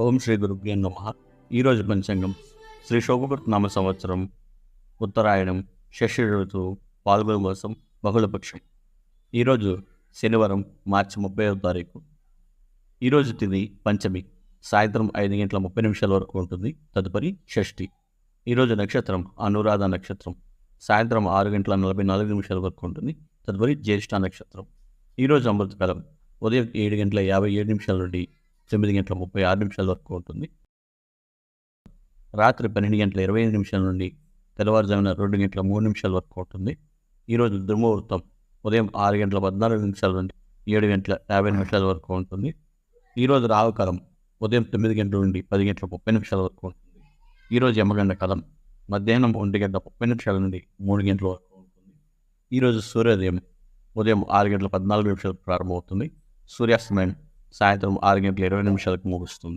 ఓం శ్రీ గురుభ్యో నమః. ఈరోజు పంచాంగం శ్రీ శోభకృత్ నామ సంవత్సరం, ఉత్తరాయణం, షష్ఠి ఋతువు, పాల్గొన మాసం, బహుళపక్షం. ఈరోజు శనివారం, మార్చి 30వ తారీఖు. ఈరోజు తిథి పంచమి, సాయంత్రం 5:30 వరకు ఉంటుంది. తదుపరి షష్ఠి. ఈరోజు నక్షత్రం అనురాధ నక్షత్రం, సాయంత్రం 6:44 వరకు ఉంటుంది. తదుపరి జ్యేష్ఠ నక్షత్రం. ఈరోజు అమృతకాలం ఉదయం 7:57 నుండి 9:36 వరకు ఉంటుంది. రాత్రి 12:25 నుండి తెల్లవారుజామున 2:03 వరకు ఉంటుంది. ఈరోజు దుర్ముహూర్తం ఉదయం 6:14 నుండి 7:50 వరకు ఉంటుంది. ఈరోజు రాహుకాలం ఉదయం 9 గంటల నుండి 10:30 వరకు ఉంటుంది. ఈరోజు యమగండ కాలం మధ్యాహ్నం 1:30 నుండి 3 గంటల వరకు ఉంటుంది. ఈరోజు సూర్యోదయం ఉదయం 6:14 ప్రారంభమవుతుంది. సూర్యాస్తమయం సాయంత్రం 6:20 ముగుస్తుంది.